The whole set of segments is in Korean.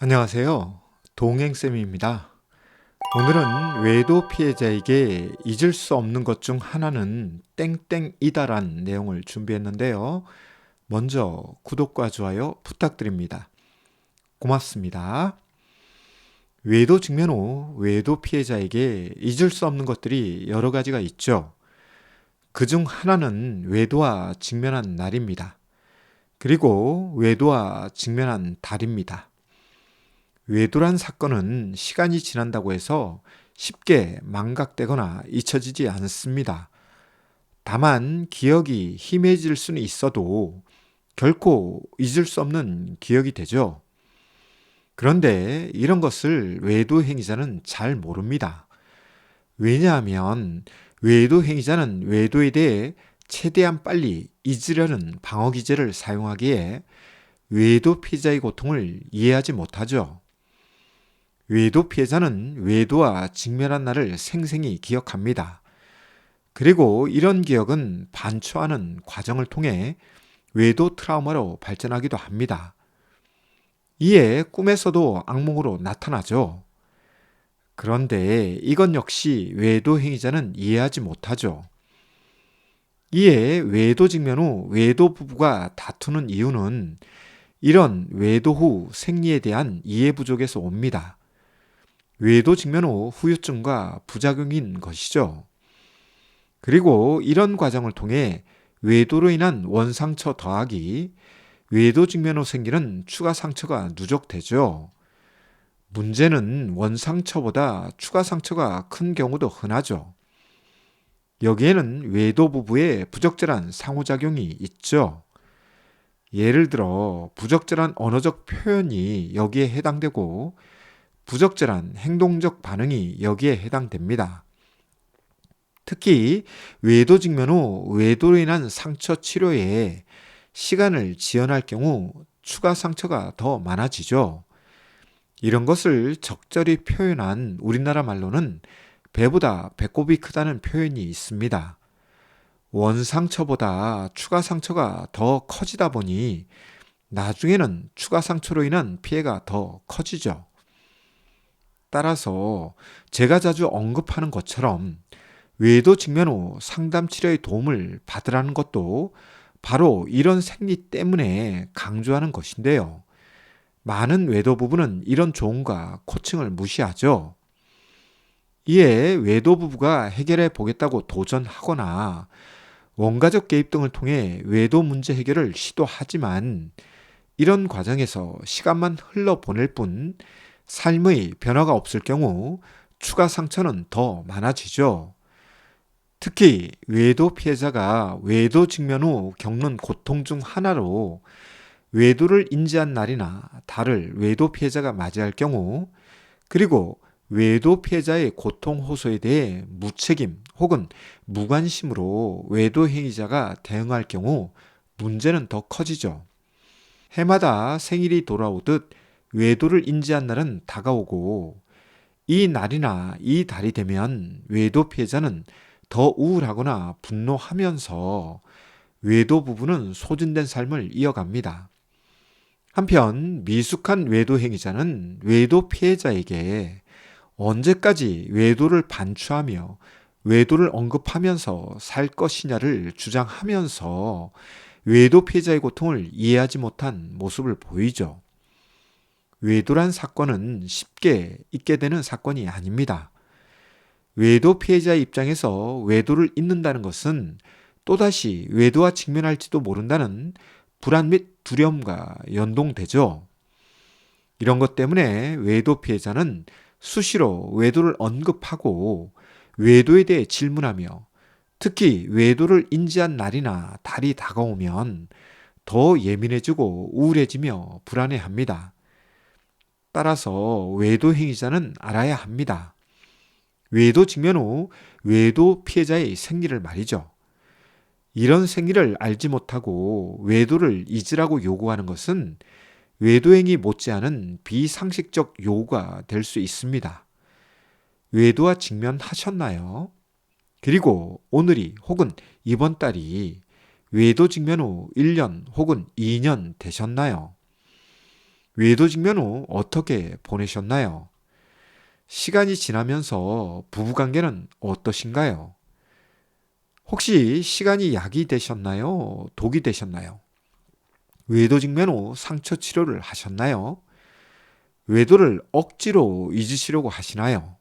안녕하세요. 동행쌤입니다. 오늘은 외도 피해자에게 잊을 수 없는 것 중 하나는 땡땡이다란 내용을 준비했는데요. 먼저 구독과 좋아요 부탁드립니다. 고맙습니다. 외도 직면 후 외도 피해자에게 잊을 수 없는 것들이 여러 가지가 있죠. 그중 하나는 외도와 직면한 날입니다. 그리고 외도와 직면한 달입니다. 외도란 사건은 시간이 지난다고 해서 쉽게 망각되거나 잊혀지지 않습니다. 다만 기억이 희미해질 수는 있어도 결코 잊을 수 없는 기억이 되죠. 그런데 이런 것을 외도 행위자는 잘 모릅니다. 왜냐하면 외도 행위자는 외도에 대해 최대한 빨리 잊으려는 방어 기제를 사용하기에 외도 피해자의 고통을 이해하지 못하죠. 외도 피해자는 외도와 직면한 날을 생생히 기억합니다. 그리고 이런 기억은 반추하는 과정을 통해 외도 트라우마로 발전하기도 합니다. 이에 꿈에서도 악몽으로 나타나죠. 그런데 이것 역시 외도 행위자는 이해하지 못하죠. 이에 외도 직면 후 외도 부부가 다투는 이유는 이런 외도 후 생리에 대한 이해 부족에서 옵니다. 외도 직면 후 후유증과 부작용인 것이죠. 그리고 이런 과정을 통해 외도로 인한 원상처 더하기, 외도 직면 후 생기는 추가 상처가 누적되죠. 문제는 원상처보다 추가 상처가 큰 경우도 흔하죠. 여기에는 외도 부부의 부적절한 상호작용이 있죠. 예를 들어 부적절한 언어적 표현이 여기에 해당되고 부적절한 행동적 반응이 여기에 해당됩니다. 특히 외도 직면 후 외도로 인한 상처 치료에 시간을 지연할 경우 추가 상처가 더 많아지죠. 이런 것을 적절히 표현한 우리나라 말로는 배보다 배꼽이 크다는 표현이 있습니다. 원상처보다 추가 상처가 더 커지다 보니 나중에는 추가 상처로 인한 피해가 더 커지죠. 따라서 제가 자주 언급하는 것처럼 외도 직면 후 상담 치료의 도움을 받으라는 것도 바로 이런 생리 때문에 강조하는 것인데요. 많은 외도 부부는 이런 조언과 코칭을 무시하죠. 이에 외도 부부가 해결해 보겠다고 도전하거나 원가적 개입 등을 통해 외도 문제 해결을 시도하지만 이런 과정에서 시간만 흘러보낼 뿐 삶의 변화가 없을 경우 추가 상처는 더 많아지죠. 특히 외도 피해자가 외도 직면 후 겪는 고통 중 하나로 외도를 인지한 날이나 달을 외도 피해자가 맞이할 경우, 그리고 외도 피해자의 고통 호소에 대해 무책임 혹은 무관심으로 외도 행위자가 대응할 경우 문제는 더 커지죠. 해마다 생일이 돌아오듯 외도를 인지한 날은 다가오고 이 날이나 이 달이 되면 외도 피해자는 더 우울하거나 분노하면서 외도 부부는 소진된 삶을 이어갑니다. 한편 미숙한 외도 행위자는 외도 피해자에게 언제까지 외도를 반추하며 외도를 언급하면서 살 것이냐를 주장하면서 외도 피해자의 고통을 이해하지 못한 모습을 보이죠. 외도란 사건은 쉽게 잊게 되는 사건이 아닙니다. 외도 피해자의 입장에서 외도를 잊는다는 것은 또다시 외도와 직면할지도 모른다는 불안 및 두려움과 연동되죠. 이런 것 때문에 외도 피해자는 수시로 외도를 언급하고 외도에 대해 질문하며 특히 외도를 인지한 날이나 달이 다가오면 더 예민해지고 우울해지며 불안해합니다. 따라서 외도 행위자는 알아야 합니다. 외도 직면 후 외도 피해자의 생리를 말이죠. 이런 생리를 알지 못하고 외도를 잊으라고 요구하는 것은 외도행위 못지않은 비상식적 요구가 될 수 있습니다. 외도와 직면하셨나요? 그리고 오늘이 혹은 이번 달이 외도 직면 후 1년 혹은 2년 되셨나요? 외도 직면 후 어떻게 보내셨나요? 시간이 지나면서 부부관계는 어떠신가요? 혹시 시간이 약이 되셨나요? 독이 되셨나요? 외도 직면 후 상처 치료를 하셨나요? 외도를 억지로 잊으시려고 하시나요?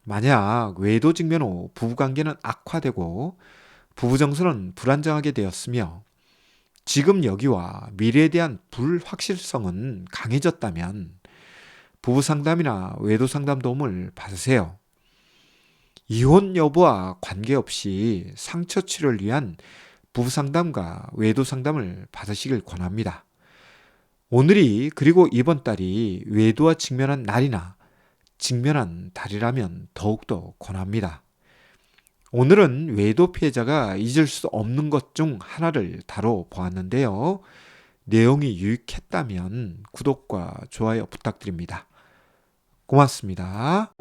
만약 외도 직면 후 부부관계는 악화되고 부부 정서는 불안정하게 되었으며 지금 여기와 미래에 대한 불확실성은 강해졌다면 부부 상담이나 외도 상담 도움을 받으세요. 이혼 여부와 관계없이 상처 치료를 위한 부부 상담과 외도 상담을 받으시길 권합니다. 오늘이 그리고 이번 달이 외도와 직면한 날이나 직면한 달이라면 더욱더 권합니다. 오늘은 외도 피해자가 잊을 수 없는 것 중 하나를 다뤄보았는데요. 내용이 유익했다면 구독과 좋아요 부탁드립니다. 고맙습니다.